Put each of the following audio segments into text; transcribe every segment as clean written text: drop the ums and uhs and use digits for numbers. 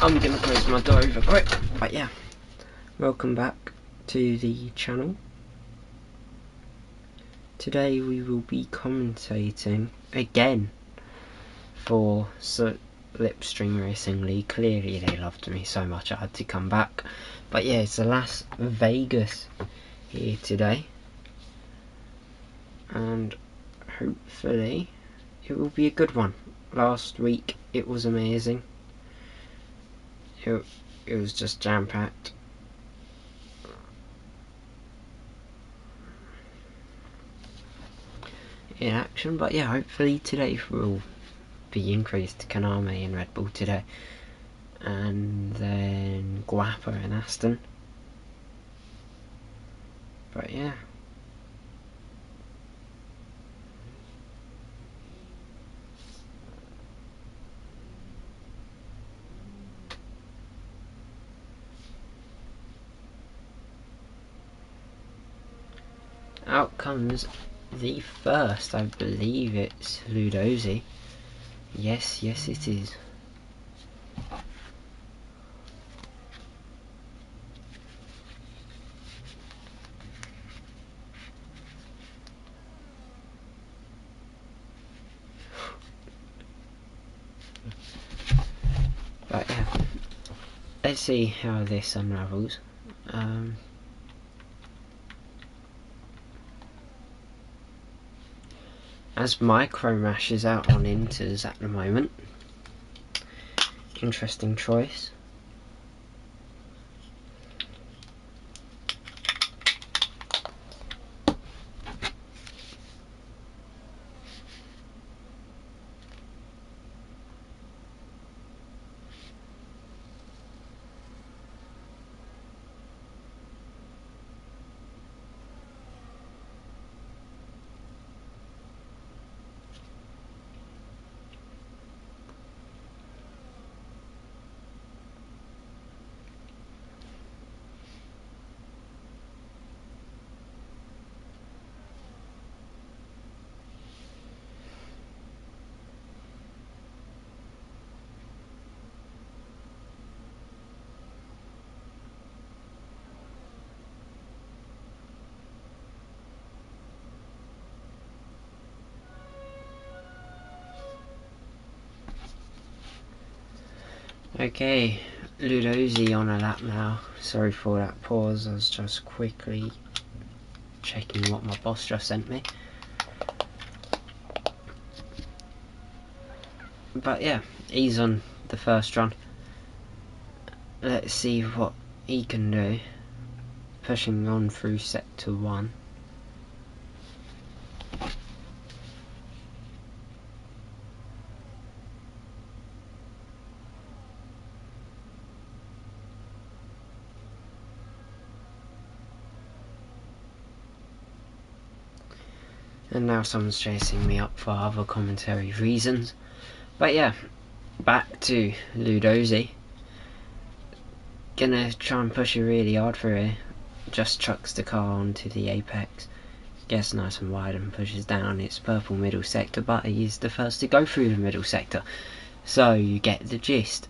I'm gonna close my door over quick. But yeah, welcome back to the channel. Today we will be commentating again for Slipstream Racing League. Clearly they loved me so much I had to come back. But yeah, it's the Las Vegas here today, and hopefully it will be a good one. Last week it was amazing. It was just jam-packed. In action, but yeah, hopefully today will be increased. Kaname and Red Bull today, and then Guapo and Aston. But yeah, out comes the first. I believe it's Ludosi. Yes, it is. But yeah, let's see how this unravels. As Micromash is out on Inters at the moment. Interesting choice. Okay, Ludosi on a lap now. Sorry for that pause, I was just quickly checking what my boss just sent me. But yeah, he's on the first run. Let's see what he can do. Pushing on through sector 1. And now someone's chasing me up for other commentary reasons. But yeah, back to Ludosi. Gonna try and push it really hard for here. Just chucks the car onto the apex. Gets nice and wide and pushes down its purple middle sector, but he's the first to go through the middle sector. So you get the gist.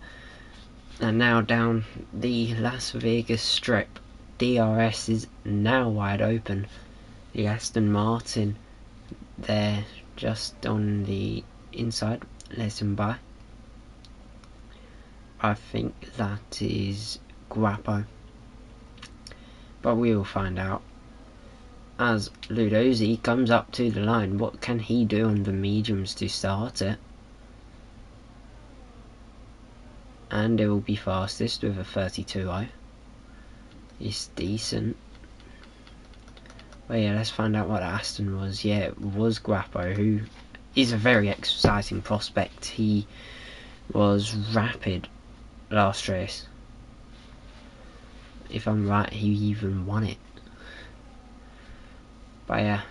And now down the Las Vegas strip. DRS is now wide open. The Aston Martin there just on the inside, let him by. I think that is Guapo, but we will find out as Ludosi comes up to the line. What can he do on the mediums to start it? And it will be fastest with a 32.0. It's decent. But yeah, let's find out what Aston was. Yeah, it was Guapo, who is a very exciting prospect. He was rapid last race. If I'm right, he even won it. But yeah,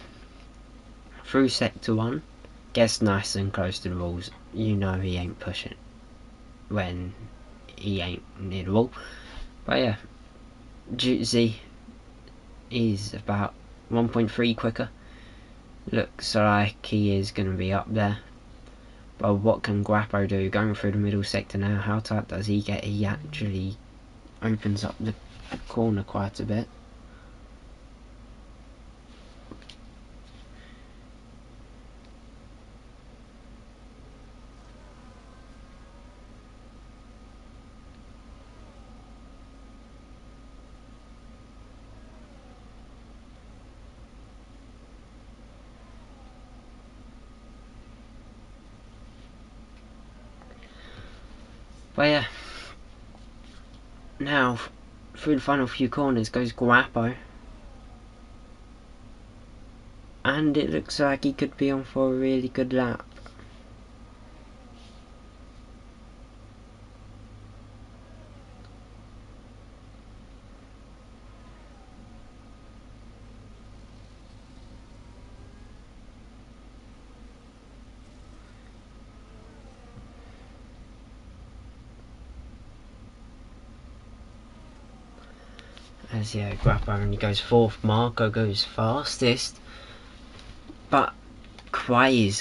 through sector 1, gets nice and close to the walls. You know he ain't pushing when he ain't near the wall. But yeah, Jutzy is about 1.3 quicker. Looks like he is going to be up there. But what can Guapo do going through the middle sector now? How tight does he get? He actually opens up the corner quite a bit. But yeah, now through the final few corners goes Guapo, and it looks like he could be on for a really good lap. As yeah, Guapo only goes fourth, Marco goes fastest, but Quay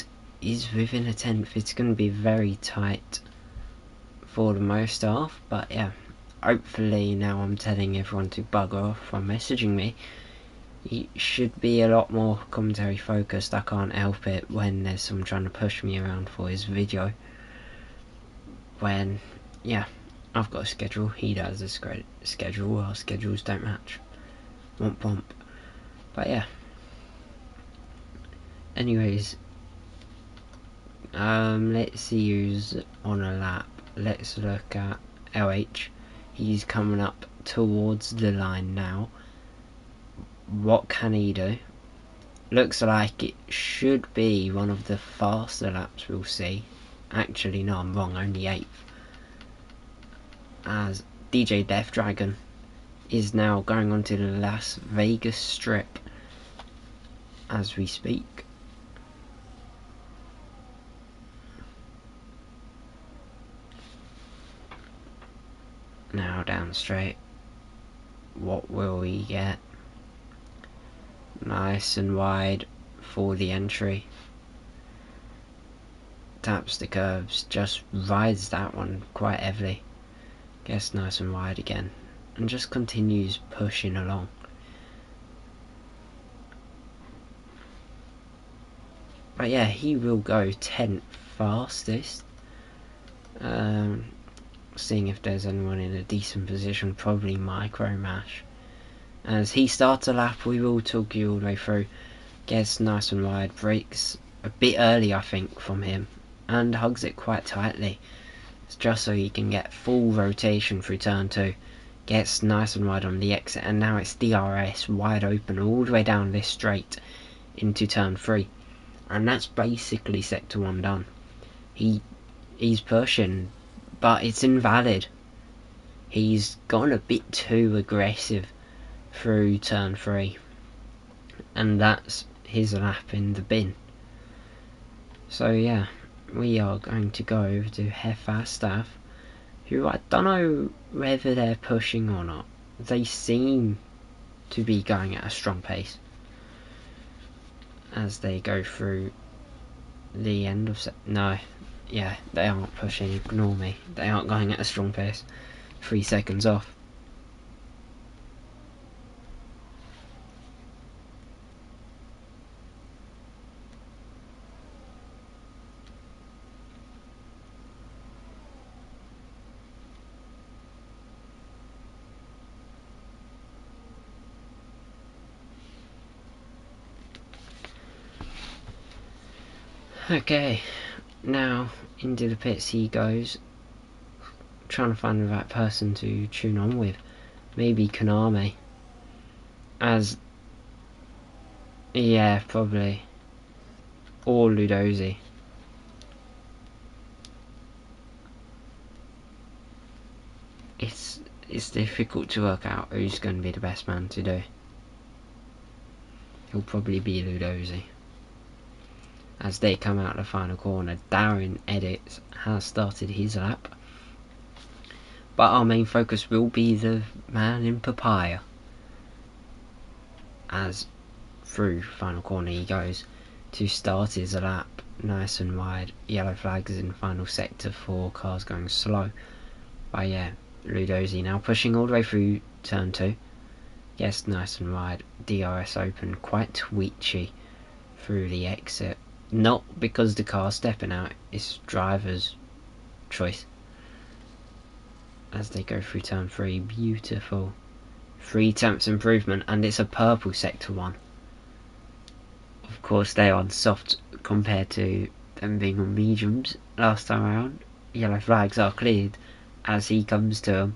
is within a tenth. It's going to be very tight for the most half, but yeah, hopefully now I'm telling everyone to bugger off from messaging me. It should be a lot more commentary focused. I can't help it when there's someone trying to push me around for his video. When, yeah, I've got a schedule, he does a schedule, our schedules don't match. Womp womp. But yeah. Anyways, let's see who's on a lap. Let's look at LH. He's coming up towards the line now. What can he do? Looks like it should be one of the faster laps we'll see. Actually, no, I'm wrong, only 8th. As DJ Death Dragon is now going on to the Las Vegas Strip as we speak. Now down straight. What will we get? Nice and wide for the entry. Taps the curbs, just rides that one quite heavily. Gets nice and wide again, and just continues pushing along. But yeah, he will go 10th fastest. Seeing if there's anyone in a decent position, probably Micro Mash. As he starts a lap, we will talk you all the way through. Gets nice and wide, breaks a bit early I think from him, and hugs it quite tightly. It's just so he can get full rotation through turn 2. Gets nice and wide on the exit, and now it's DRS wide open all the way down this straight into turn 3. And that's basically sector 1 done. He's pushing, but it's invalid. He's gone a bit too aggressive through turn 3, and that's his lap in the bin. So yeah, we are going to go over to Hefa staff, who I don't know whether they're pushing or not. They seem to be going at a strong pace as they go through the end of no, yeah, they aren't pushing, ignore me. They aren't going at a strong pace. 3 seconds off. Okay, now into the pits he goes, trying to find the right person to tune on with. Maybe Konami. As, yeah, probably. Or Ludosi. It's difficult to work out who's going to be the best man to do. He'll probably be Ludosi. As they come out the final corner, Darren Edits has started his lap. But our main focus will be the man in Papaya. As through final corner he goes to start his lap. nice and wide. Yellow flags in final sector for cars going slow. But yeah, Ludosi now pushing all the way through turn 2. Yes, nice and wide. DRS open, quite twitchy through the exit. Not because the car's stepping out, it's driver's choice. As they go through turn 3, beautiful. 3 tenths improvement, and it's a purple sector 1. Of course they are on soft compared to them being on mediums last time around. Yellow flags are cleared as he comes to them.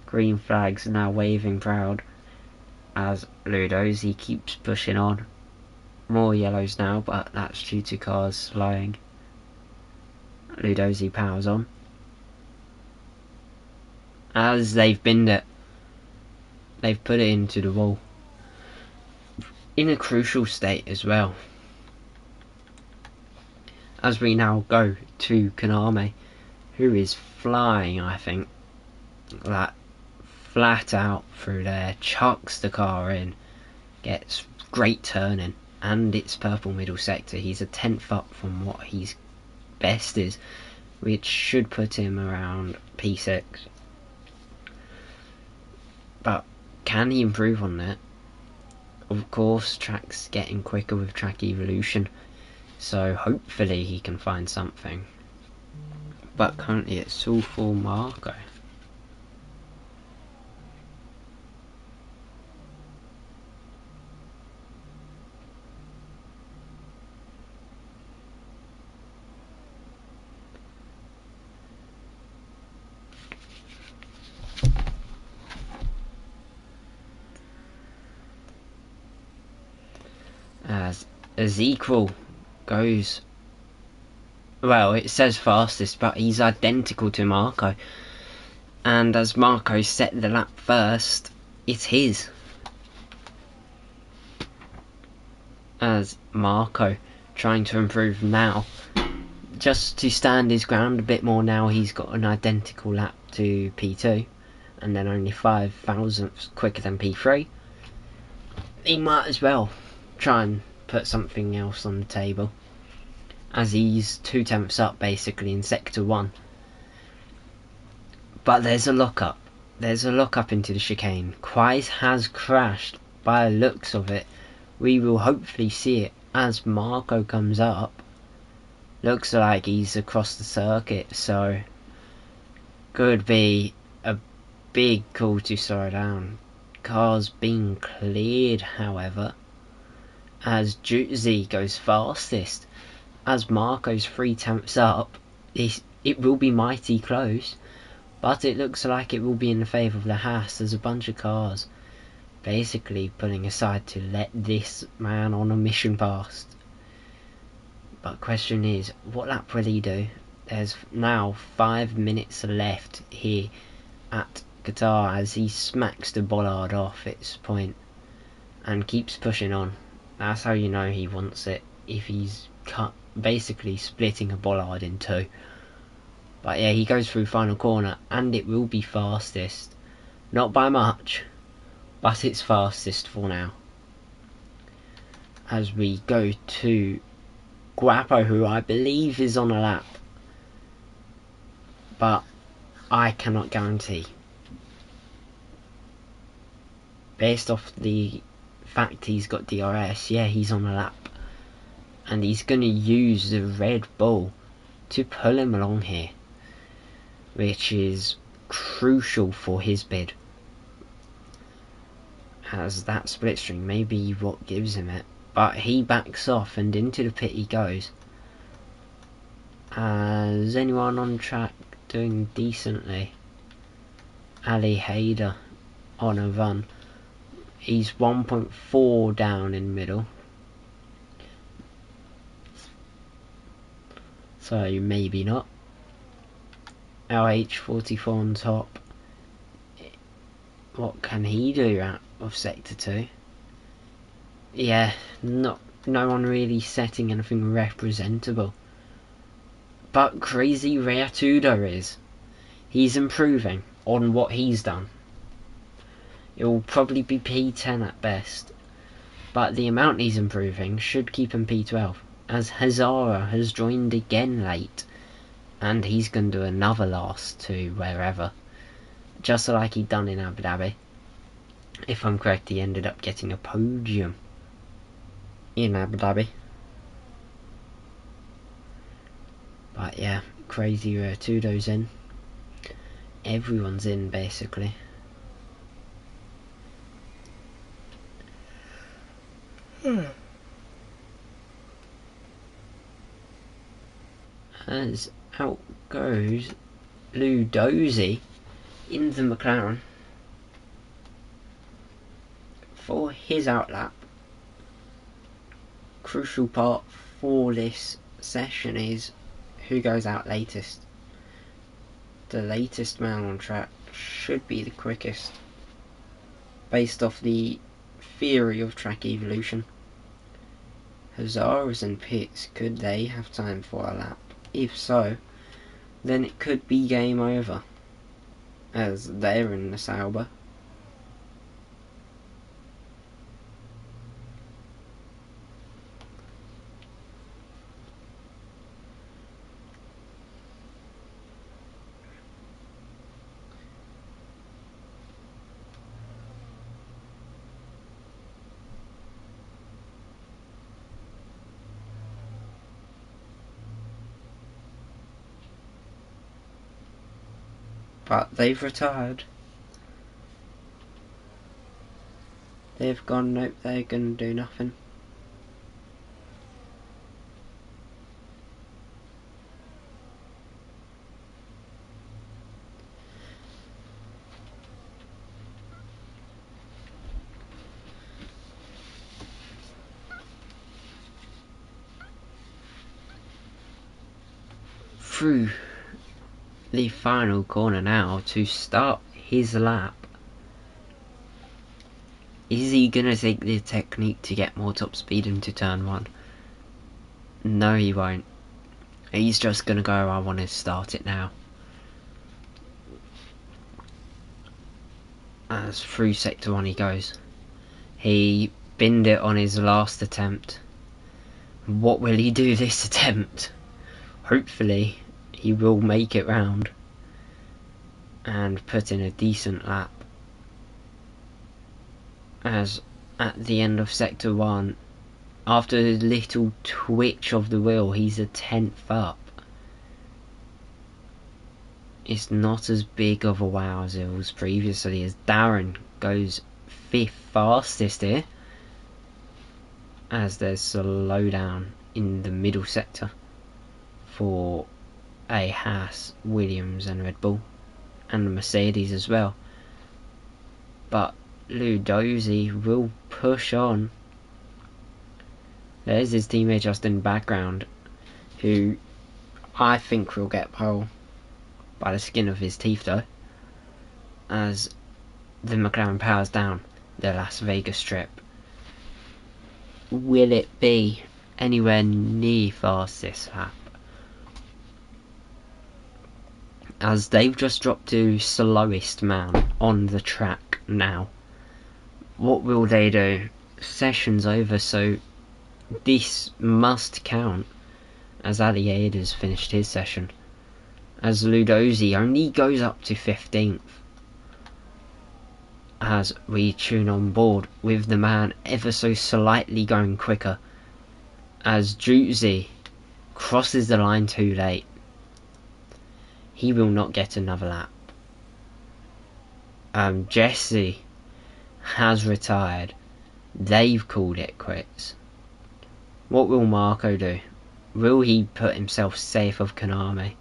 Green flags now waving proud as Ludosi keeps pushing on. More yellows now, but that's due to cars slowing. Ludosi powers on. As they've binned it, they've put it into the wall. In a crucial state as well. As we now go to Konami, who is flying, I think, that flat out through there, chucks the car in, gets great turning, and it's purple middle sector. He's a 10th up from what his best is, which should put him around P6. But can he improve on that? Of course, track's getting quicker with track evolution, so hopefully he can find something. But currently it's all for Marco. As Ezekiel goes, well, it says fastest, but he's identical to Marco. And as Marco set the lap first, it's his. As Marco trying to improve now, just to stand his ground a bit more now, he's got an identical lap to P2, and then only 5 thousandths quicker than P3. He might as well try and put something else on the table, as he's 2 tenths up basically in sector 1. But there's a lock-up. There's a lock-up into the chicane. Quais has crashed by the looks of it. We will hopefully see it as Marco comes up. Looks like he's across the circuit, so could be a big call to slow down. Car's being cleared, however, as Jutzi goes fastest. As Marco's 3 tenths up, it will be mighty close, but it looks like it will be in the favour of the Haas. There's a bunch of cars basically pulling aside to let this man on a mission past. But question is, what lap will he do? There's now 5 minutes left here at Qatar as he smacks the bollard off its point and keeps pushing on. That's how you know he wants it, if he's basically splitting a bollard in 2. But yeah, he goes through final corner and it will be fastest. Not by much, but it's fastest for now. As we go to Guapo, who I believe is on a lap, but I cannot guarantee. Based off the fact he's got DRS, yeah, he's on a lap. And he's going to use the Red Bull to pull him along here, which is crucial for his bid. As that Slipstream may be what gives him it. But he backs off and into the pit he goes. Is anyone on track doing decently? Ali Hayder on a run. He's 1.4 down in middle. So maybe not. LH44 on top. What can he do out of sector 2? Yeah, no one really setting anything representable. But Crazy Reatudo is. He's improving on what he's done. It will probably be P10 at best, but the amount he's improving should keep him P12. as Hazara has joined again late, and he's going to do another last to wherever, just like he'd done in Abu Dhabi. If I'm correct, he ended up getting a podium in Abu Dhabi. But yeah, crazy Tudo's in. Everyone's in basically. As out goes Ludosi in the McLaren for his outlap. Crucial part for this session is who goes out latest. The latest man on track should be the quickest, based off the theory of track evolution. Hazara's and Pitts, could they have time for a lap? If so, then it could be game over, as they're in the Sauber. But they've retired. They've gone, nope, they're gonna do nothing. Through the final corner now to start his lap. Is he gonna take the technique to get more top speed into turn 1? No, he won't. He's just gonna go, I want to start it now. As through sector 1 he goes. He binned it on his last attempt. What will he do this attempt? Hopefully he will make it round and put in a decent lap. As at the end of sector 1, after a little twitch of the wheel, he's a 10th up. It's not as big of a wow as it was previously, as Darren goes 5th fastest here, as there's a slowdown in the middle sector for a Haas, Williams and Red Bull, and the Mercedes as well. But Ludosi will push on. There's his teammate just in the background, who I think will get pole by the skin of his teeth though, as the McLaren powers down the Las Vegas strip. Will it be anywhere near fast this lap? As they've just dropped to slowest man on the track now. What will they do? Session's over, so this must count, as Ali Aid has finished his session. As Ludosi only goes up to 15th. As we tune on board with the man ever so slightly going quicker. As Jutzi crosses the line too late. He will not get another lap. Jesse has retired. They've called it quits. What will Marco do? Will he put himself safe of Konami?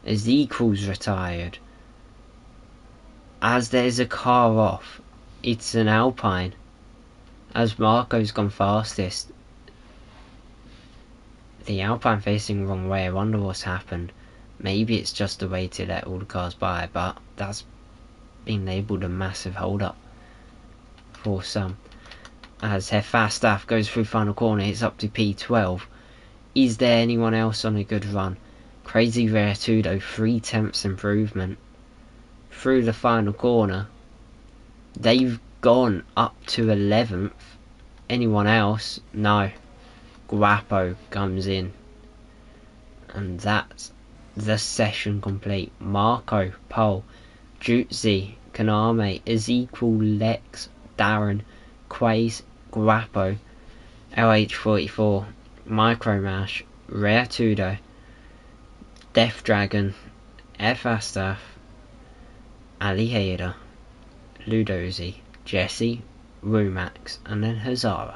As Equals retired. As there's a car off, it's an Alpine. As Marco's gone fastest. The Alpine facing the wrong way. I wonder what's happened. Maybe it's just a way to let all the cars by, but that's been labelled a massive hold up for some. As Fastaff goes through final corner, it's up to P12. Is there anyone else on a good run? Crazy Rare Tudo, 3/10 improvement through the final corner. They've gone up to 11th. Anyone else? No. Guapo comes in, and that's the session complete. Marco, Pole, Jutsi, Kaname, Ezekiel, Lex, Darren, Quaze, Guapo, LH44, Micromash, Rare Tudo, Death Dragon, F. Astaf, Ali Hader, Ludozi, Jesse, Rumax, and then Hazara.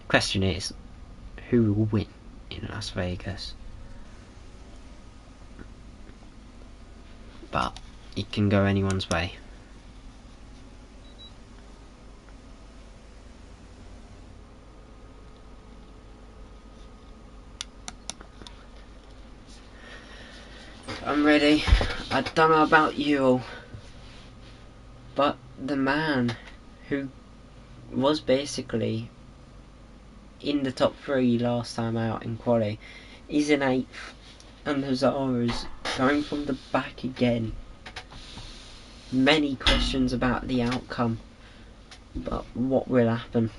Question is, who will win in Las Vegas? But it can go anyone's way. I'm ready. I don't know about you all, but the man who was basically in the top 3 last time out in quali is in 8th, and Hazara's going from the back again. Many questions about the outcome, but what will happen?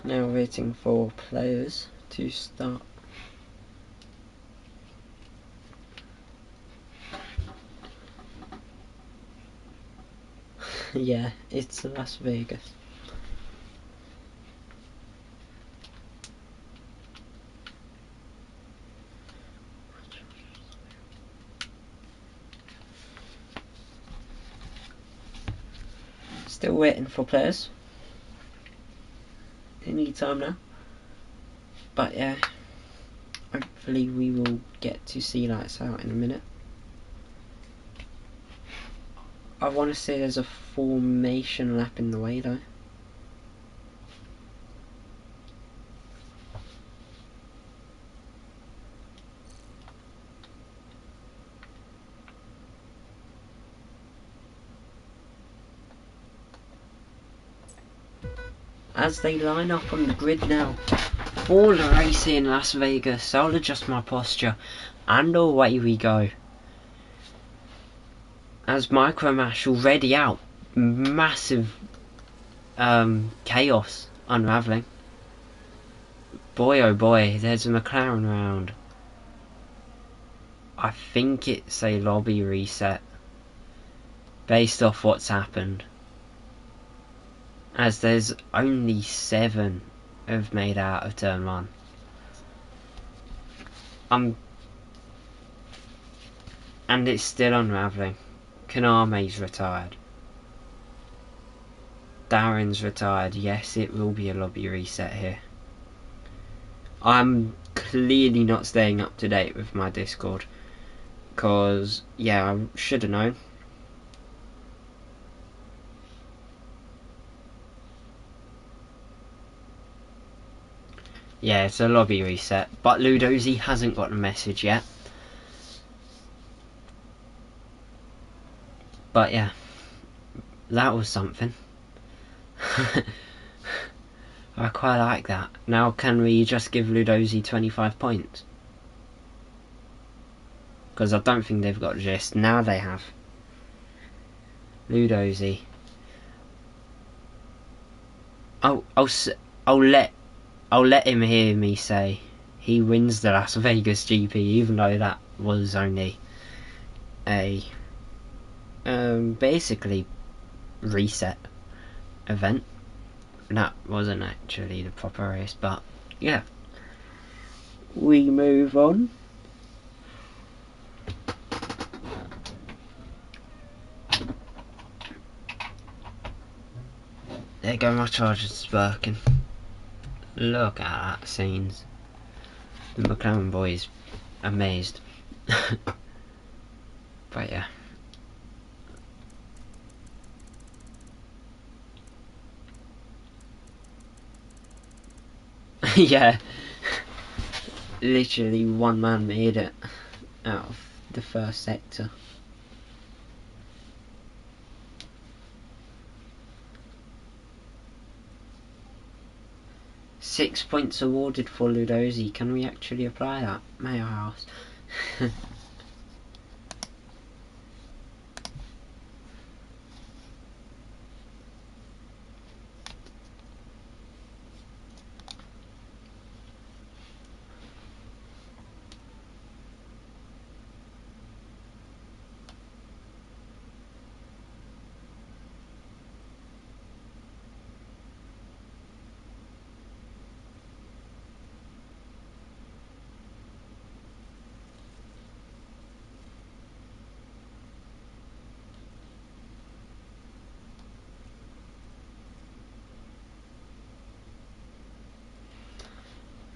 Now waiting for players to start. Yeah, it's Las Vegas. Still waiting for players. Any time now. But yeah, hopefully we will get to see lights out in a minute. I want to say there's a formation lap in the way though. As they line up on the grid now for the race in Las Vegas, I'll adjust my posture and away we go. As Micromash already out, massive chaos unravelling. Boy oh boy, there's a McLaren round. I think it's a lobby reset based off what's happened, as there's only 7 have made out of turn 1. And it's still unravelling. Kaname's retired. Darren's retired. Yes, it will be a lobby reset here. I'm clearly not staying up to date with my Discord, because, yeah, I should have known. Yeah, it's a lobby reset, but Ludozi hasn't got a message yet. But yeah, that was something. I quite like that. Now can we just give Ludozi 25 points? Because I don't think they've got gist. Now they have. Ludozi. I'll let him hear me say he wins the Las Vegas GP, even though that was only a basically reset event. That wasn't actually the proper race, but yeah. We move on. There go my chargers working. Look at that scenes. The McLaren boys amazed. But yeah. Yeah. Literally one man made it out of the first sector. 6 points awarded for Ludosi. Can we actually apply that, may I ask?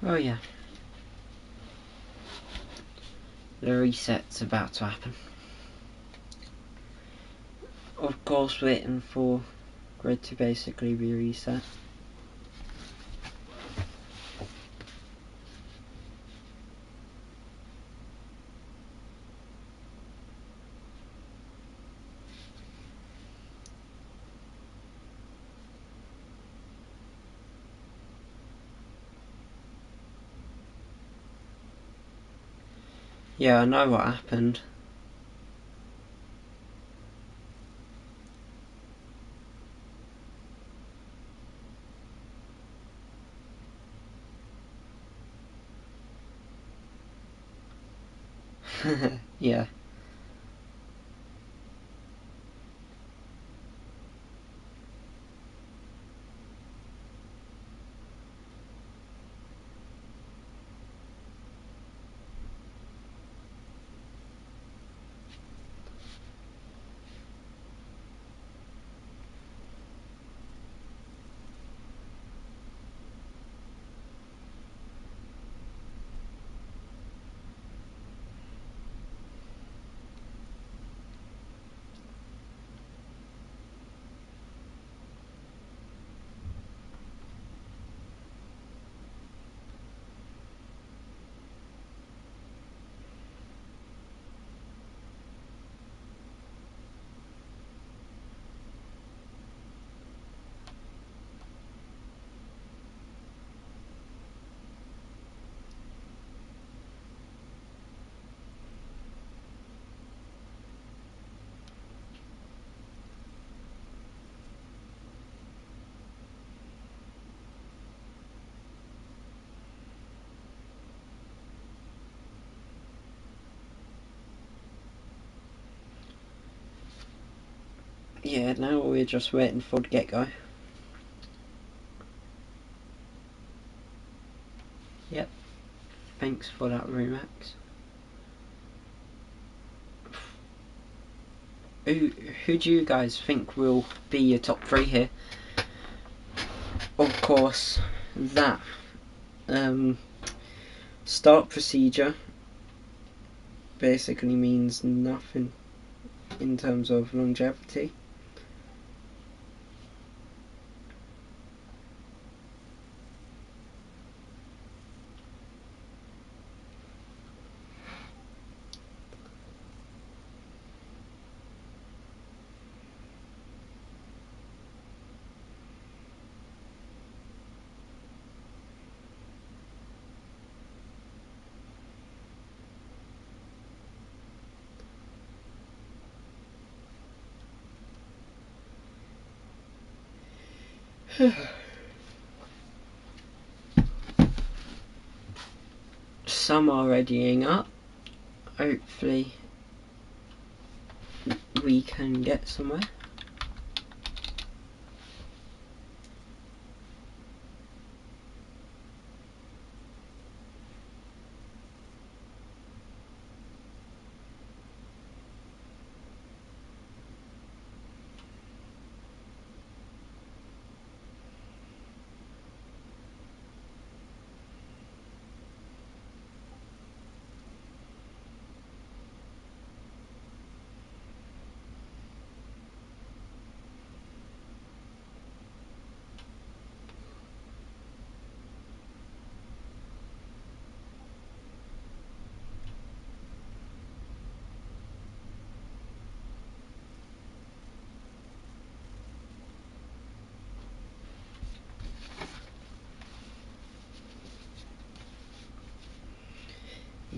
Oh yeah. The reset's about to happen. Of course, waiting for grid to basically be reset. Yeah, I know what happened. Yeah. Yeah, now we're just waiting for the get-go. Yep. Thanks for that, Rumax. Who do you guys think will be your top 3 here? Of course, that start procedure basically means nothing in terms of longevity. Some are readying up. Hopefully we can get somewhere.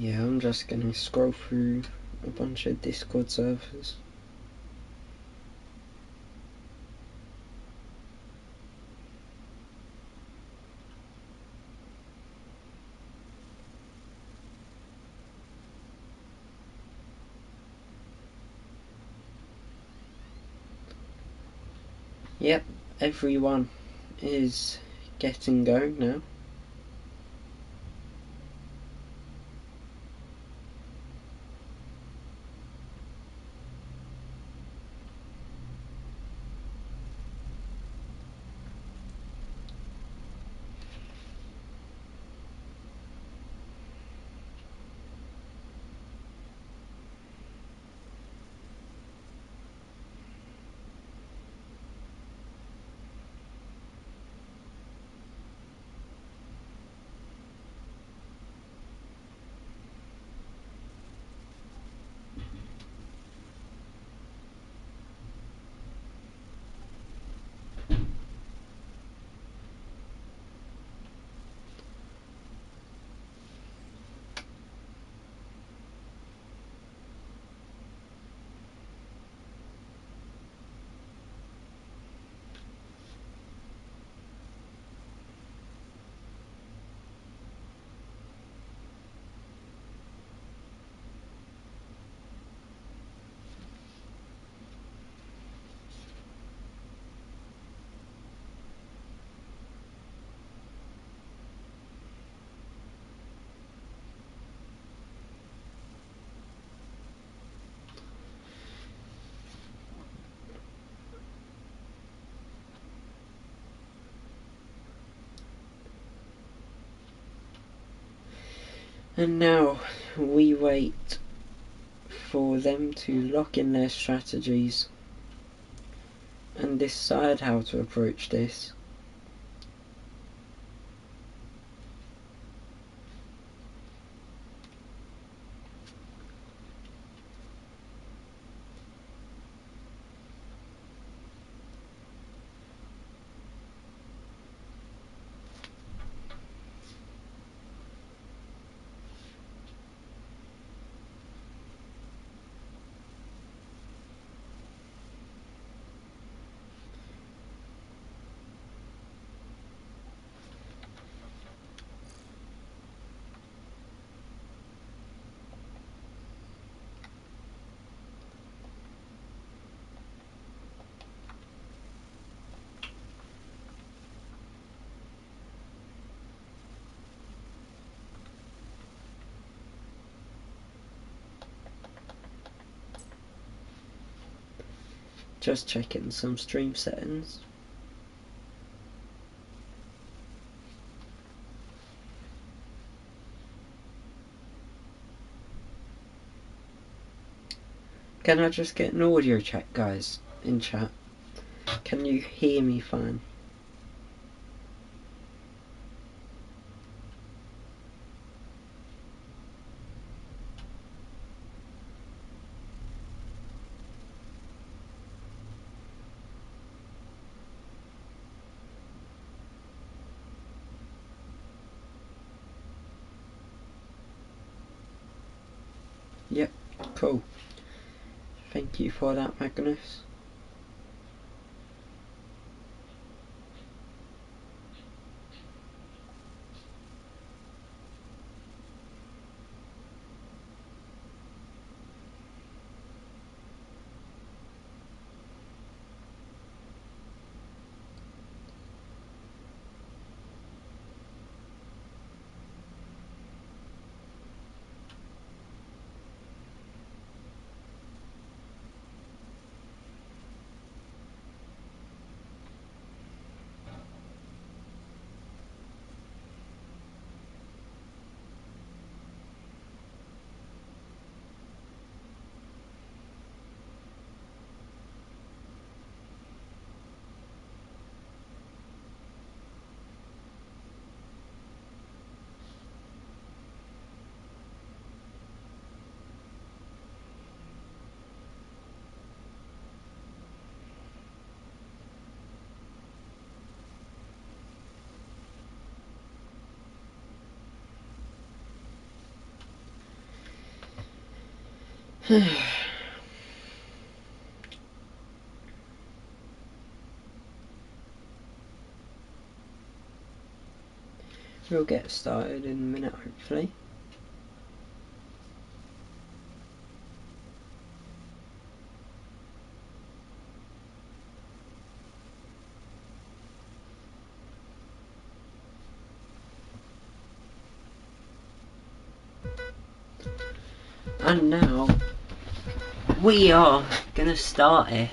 Yeah, I'm just gonna scroll through a bunch of Discord servers. Yep, everyone is getting going now. And now we wait for them to lock in their strategies and decide how to approach this. Just checking some stream settings. Can I just get an audio check, guys, in chat? Can you hear me fine? Yep, cool. Thank you for that, Magnus. We'll get started in a minute, hopefully. And now we are gonna start it,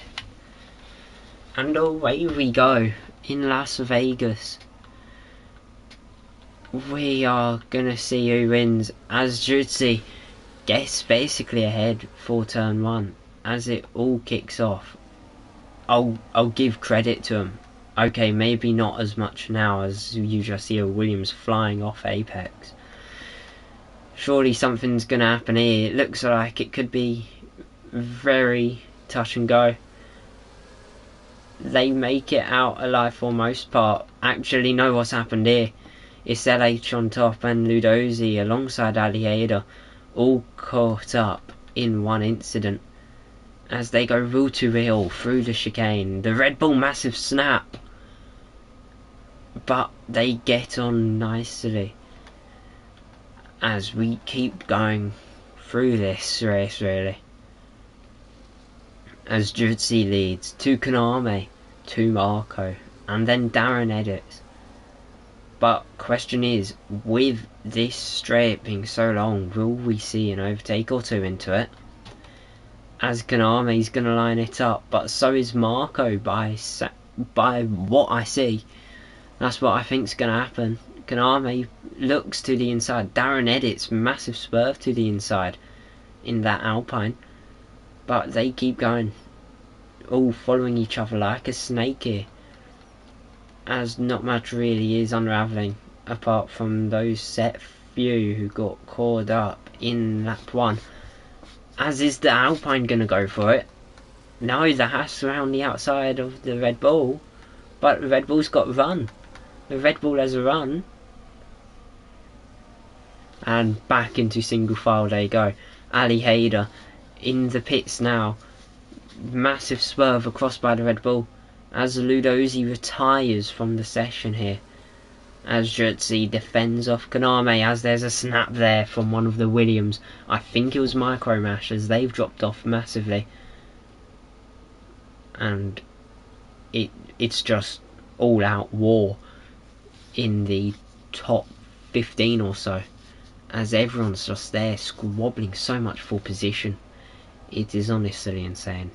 and away we go in Las Vegas. We are gonna see who wins, as Jutsi gets basically ahead for turn 1 as it all kicks off. I'll give credit to him. Okay, maybe not as much now as you just see Williams flying off Apex. Surely something's gonna happen here. It looks like it could be very touch and go. They make it out alive for most part. Actually, know what's happened here. It's LH on top and Ludosi alongside Aliada, all caught up in one incident as they go reel to reel through the chicane. The Red Bull massive snap, but they get on nicely as we keep going through this race, really. As Jutsi leads to Konami, to Marco, and then Darren edits. But question is, with this straight being so long, will we see an overtake or two into it? As Konami's going to line it up, but so is Marco by what I see. That's what I think's going to happen. Konami looks to the inside. Darren edits massive swerve to the inside in that Alpine. But they keep going, all following each other like a snake here. As not much really is unravelling, apart from those set few who got caught up in lap 1. As is the Alpine going to go for it? No, the Haas around the outside of the Red Bull. But the Red Bull's got run. The Red Bull has a run. And back into single file they go. Ali Hayder in the pits now. Massive swerve across by the Red Bull as Ludosi retires from the session here. As Jutsi defends off Konami, as there's a snap there from one of the Williams. I think it was Micromash, as they've dropped off massively. And it's just all out war in the top 15 or so, as everyone's just there squabbling so much for position. It is honestly insane.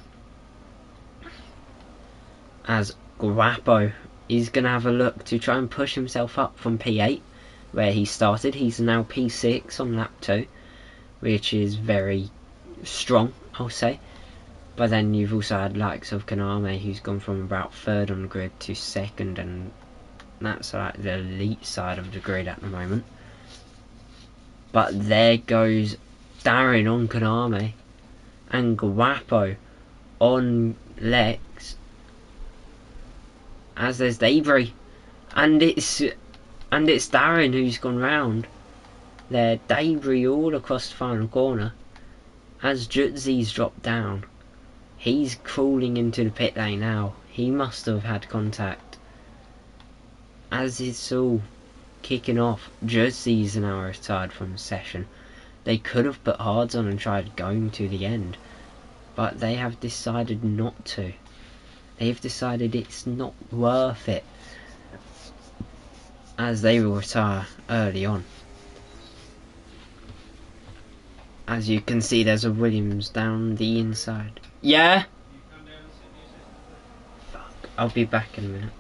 As Guapo is going to have a look to try and push himself up from P8 where he started. He's now P6 on lap 2, which is very strong, I'll say. But then you've also had likes of Konami, who's gone from about 3rd on the grid to 2nd, and that's like the elite side of the grid at the moment. But there goes Darren on Konami and Guapo on Lex, as there's Debris, and it's Darren who's gone round there. Debris all across the final corner as Jutsi's dropped down. He's crawling into the pit lane now. He must have had contact. As it's all kicking off, Jutsi's now retired from the session. They could have put hards on and tried going to the end, but they have decided not to. They've decided it's not worth it, as they will retire early on. As you can see, there's a Williams down the inside. Yeah? Fuck, I'll be back in a minute.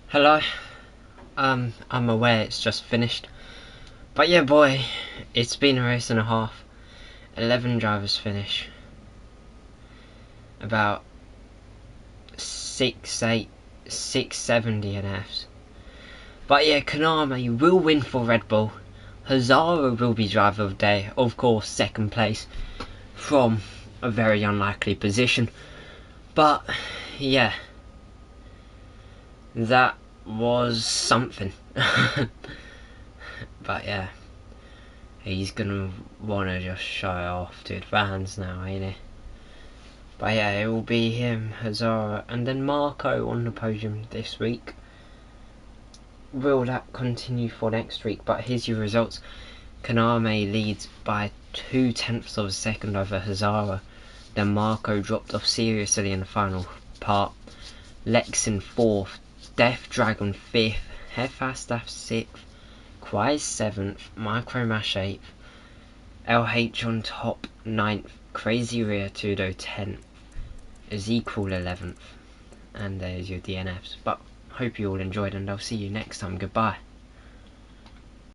Hello. I'm aware it's just finished. But yeah, boy, it's been a race and a half. 11 drivers finish. About 6, 7 DNFs. But yeah, Konami will win for Red Bull. Hazara will be driver of the day. Of course, second place from a very unlikely position. But yeah, that was something. But yeah, he's gonna wanna just show off to the fans now, ain't he? But yeah, it will be him, Hazara, and then Marco on the podium this week. Will that continue for next week? But here's your results. Kaname leads by 0.2 of a second over Hazara. Then Marco dropped off seriously in the final part. Lex in 4th, Death Dragon 5th, Hefastaf 6th, Quais 7th, Micromash 8th, LH on top 9th, Crazy Rear Tudo 10th, Ezekiel 11th, and there's your DNFs. But hope you all enjoyed, and I'll see you next time. Goodbye.